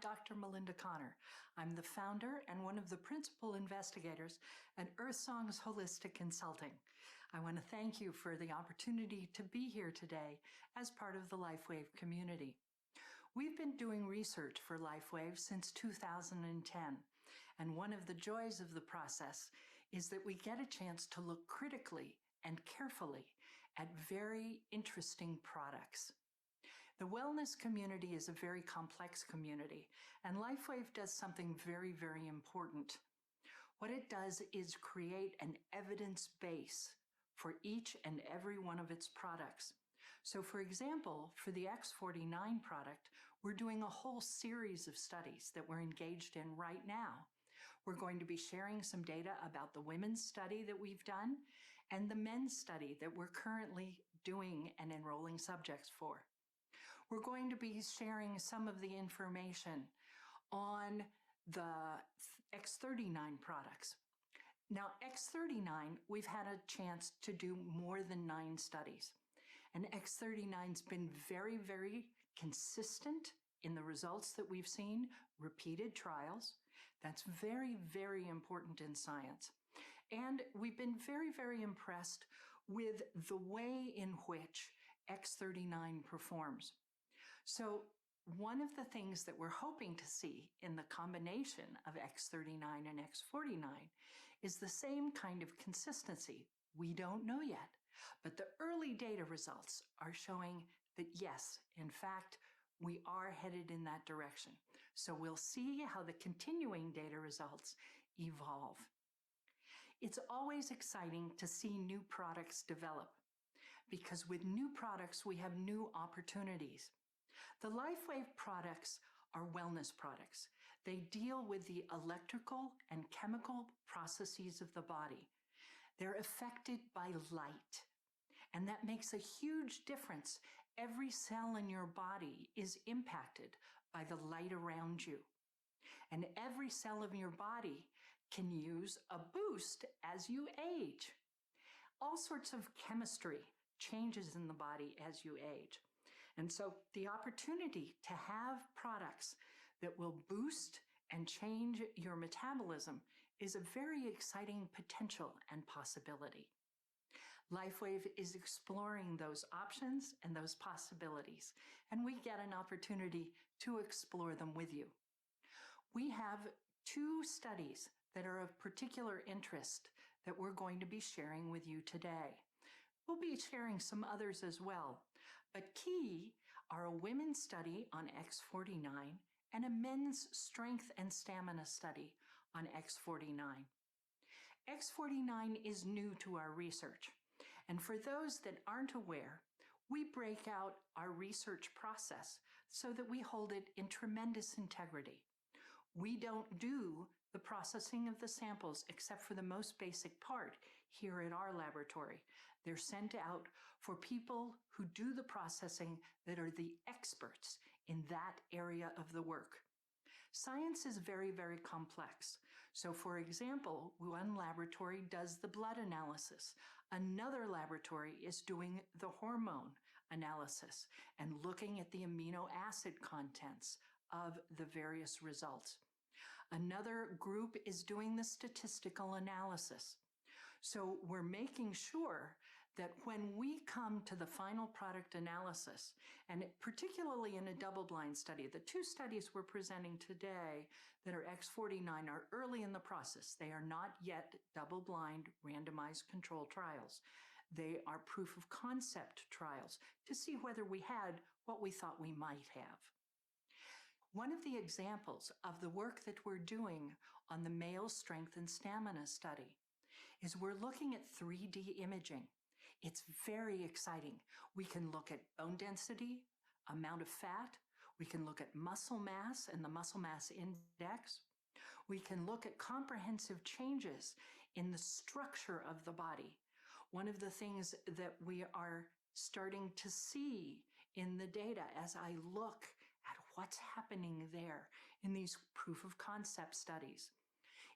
Dr. Melinda Connor. I'm the founder and one of the principal investigators at Earthsong's Holistic Consulting. I want to thank you for the opportunity to be here today as part of the LifeWave community. We've been doing research for LifeWave since 2010, and one of the joys of the process is that we get a chance to look critically and carefully at very interesting products. The wellness community is a very complex community, and LifeWave does something very, very important. What it does is create an evidence base for each and every one of its products. So for example, for the X49 product, we're doing a whole series of studies that we're engaged in right now. We're going to be sharing some data about the women's study that we've done and the men's study that we're currently doing and enrolling subjects for. We're going to be sharing some of the information on the X39 products. Now, X39, we've had a chance to do more than 9 studies. And X39's been very, very consistent in the results that we've seen, repeated trials. That's very, very important in science. And we've been very, very impressed with the way in which X39 performs. So one of the things that we're hoping to see in the combination of X39 and X49 is the same kind of consistency. We don't know yet. But the early data results are showing that yes, in fact, we are headed in that direction. So we'll see how the continuing data results evolve. It's always exciting to see new products develop, because with new products, we have new opportunities. The LifeWave products are wellness products. They deal with the electrical and chemical processes of the body. They're affected by light, and that makes a huge difference. Every cell in your body is impacted by the light around you, and every cell of your body can use a boost as you age. All sorts of chemistry changes in the body as you age. And so the opportunity to have products that will boost and change your metabolism is a very exciting potential and possibility. LifeWave is exploring those options and those possibilities, and we get an opportunity to explore them with you. We have 2 studies that are of particular interest that we're going to be sharing with you today. We'll be sharing some others as well, but key are a women's study on X49 and a men's strength and stamina study on X49. X49 is new to our research, and for those that aren't aware, we break out our research process so that we hold it in tremendous integrity. We don't do the processing of the samples except for the most basic part here at our laboratory. They're sent out for people who do the processing that are the experts in that area of the work. Science is very, very complex. So for example, one laboratory does the blood analysis. Another laboratory is doing the hormone analysis and looking at the amino acid contents of the various results. Another group is doing the statistical analysis. So we're making sure that when we come to the final product analysis, and particularly in a double-blind study, the 2 studies we're presenting today that are X49 are early in the process. They are not yet double-blind randomized control trials. They are proof of concept trials to see whether we had what we thought we might have. One of the examples of the work that we're doing on the male strength and stamina study is we're looking at 3D imaging. It's very exciting. We can look at bone density, amount of fat. We can look at muscle mass and the muscle mass index. We can look at comprehensive changes in the structure of the body. One of the things that we are starting to see in the data as I look at what's happening there in these proof of concept studies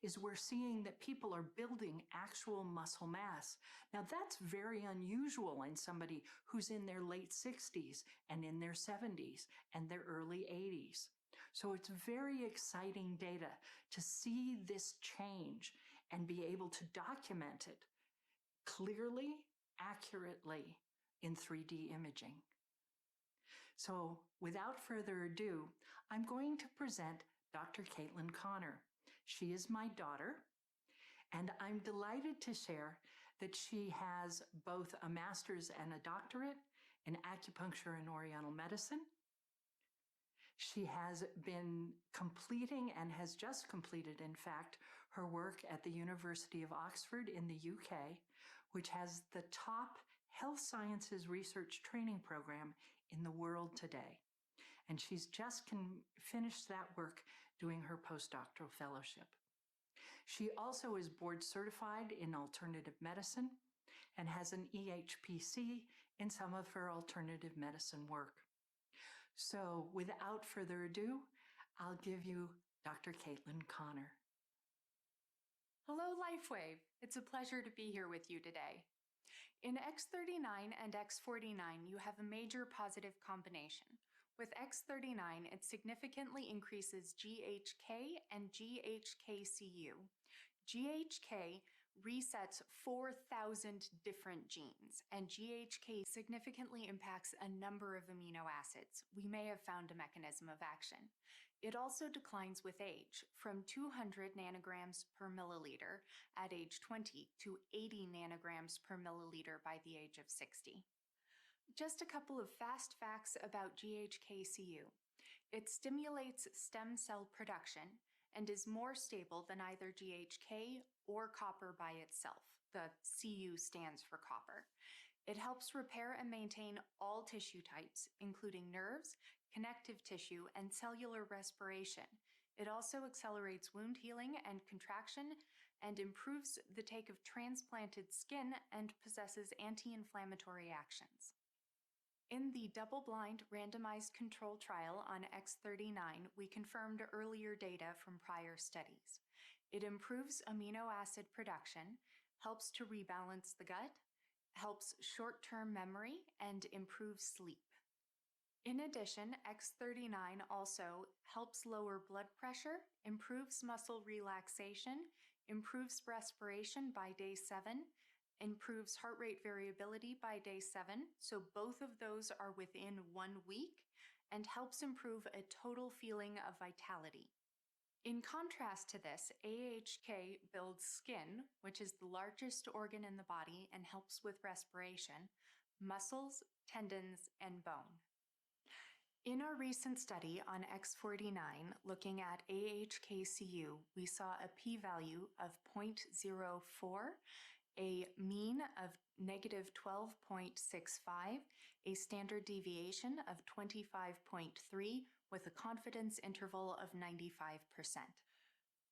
is we're seeing that people are building actual muscle mass. Now that's very unusual in somebody who's in their late 60s and in their 70s and their early 80s. So it's very exciting data to see this change and be able to document it clearly, accurately in 3D imaging. So without further ado, I'm going to present Dr. Caitlin Connor. She is my daughter, and I'm delighted to share that she has both a master's and a doctorate in acupuncture and oriental medicine. She has been completing and has just completed, in fact, her work at the University of Oxford in the UK, which has the top health sciences research training program in the world today. And she's just finished that work doing her postdoctoral fellowship. She also is board certified in alternative medicine and has an EHPC in some of her alternative medicine work. So without further ado, I'll give you Dr. Caitlin Connor. Hello, LifeWave. It's a pleasure to be here with you today. In X39 and X49, you have a major positive combination. With X39, it significantly increases GHK and GHK-Cu. GHK resets 4,000 different genes, and GHK significantly impacts a number of amino acids. We may have found a mechanism of action. It also declines with age, from 200 nanograms per milliliter at age 20 to 80 nanograms per milliliter by the age of 60. Just a couple of fast facts about GHK-Cu. It stimulates stem cell production and is more stable than either GHK or copper by itself. The Cu stands for copper. It helps repair and maintain all tissue types, including nerves, connective tissue, and cellular respiration. It also accelerates wound healing and contraction and improves the take of transplanted skin and possesses anti-inflammatory actions. In the double-blind randomized control trial on X39, we confirmed earlier data from prior studies. It improves amino acid production, helps to rebalance the gut, helps short-term memory, and improves sleep. In addition, X39 also helps lower blood pressure, improves muscle relaxation, improves respiration by day 7, improves heart rate variability by day 7, so both of those are within 1 week, and helps improve a total feeling of vitality. In contrast to this, AHK builds skin, which is the largest organ in the body and helps with respiration, muscles, tendons, and bone. In our recent study on X49, looking at AHK-Cu, we saw a p-value of 0.04, a mean of negative 12.65, a standard deviation of 25.3, with a confidence interval of 95%.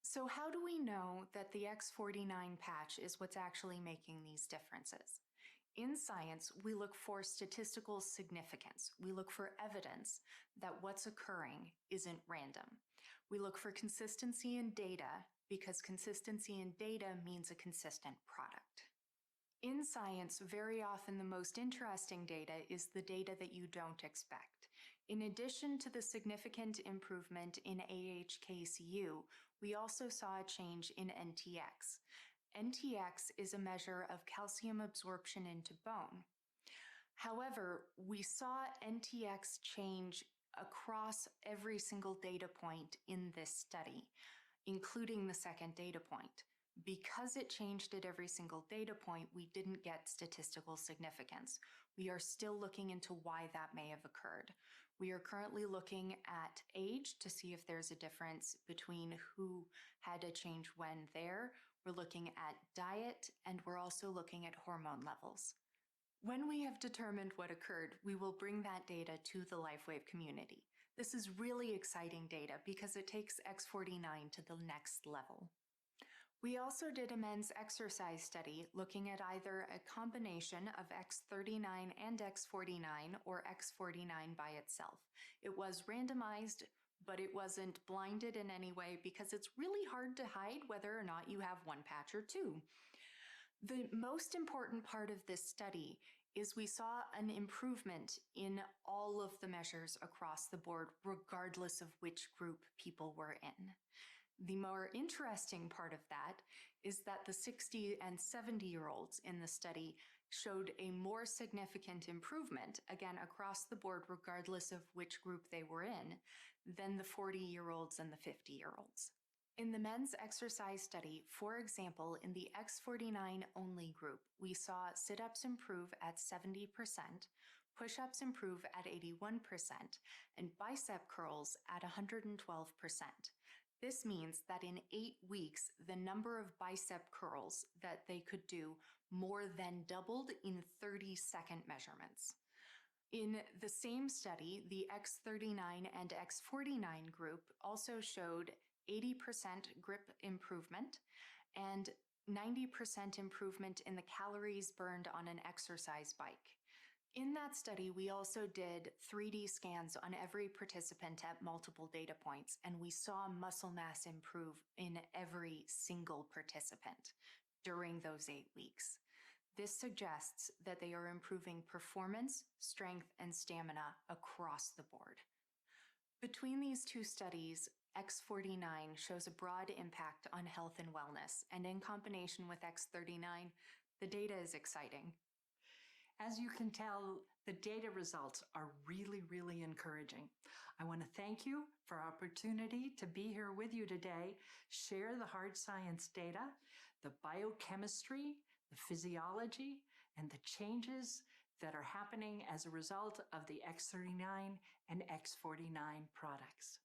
So how do we know that the X49 patch is what's actually making these differences? In science, we look for statistical significance. We look for evidence that what's occurring isn't random. We look for consistency in data because consistency in data means a consistent product. In science, very often the most interesting data is the data that you don't expect. In addition to the significant improvement in AHK-Cu, we also saw a change in NTX. NTX is a measure of calcium absorption into bone. However, we saw NTX change across every single data point in this study, including the second data point. Because it changed at every single data point, we didn't get statistical significance. We are still looking into why that may have occurred. We are currently looking at age to see if there's a difference between who had a change when there. We're looking at diet, and we're also looking at hormone levels. When we have determined what occurred, we will bring that data to the LifeWave community. This is really exciting data because it takes X49 to the next level. We also did a men's exercise study looking at either a combination of X39 and X49 or X49 by itself. It was randomized, but it wasn't blinded in any way because it's really hard to hide whether or not you have one patch or two. The most important part of this study is we saw an improvement in all of the measures across the board, regardless of which group people were in. The more interesting part of that is that the 60 and 70-year-olds in the study showed a more significant improvement, again, across the board, regardless of which group they were in, than the 40-year-olds and the 50-year-olds. In the men's exercise study, for example, in the X49 only group, we saw sit-ups improve at 70%, push-ups improve at 81%, and bicep curls at 112%. This means that in 8 weeks, the number of bicep curls that they could do more than doubled in 30-second measurements. In the same study, the X39 and X49 group also showed 80% grip improvement and 90% improvement in the calories burned on an exercise bike. In that study, we also did 3D scans on every participant at multiple data points, and we saw muscle mass improve in every single participant during those 8 weeks. This suggests that they are improving performance, strength, and stamina across the board. Between these two studies, X49 shows a broad impact on health and wellness, and in combination with X39, the data is exciting. As you can tell, the data results are really, really encouraging. I want to thank you for our opportunity to be here with you today, share the hard science data, the biochemistry, the physiology, and the changes that are happening as a result of the X39 and X49 products.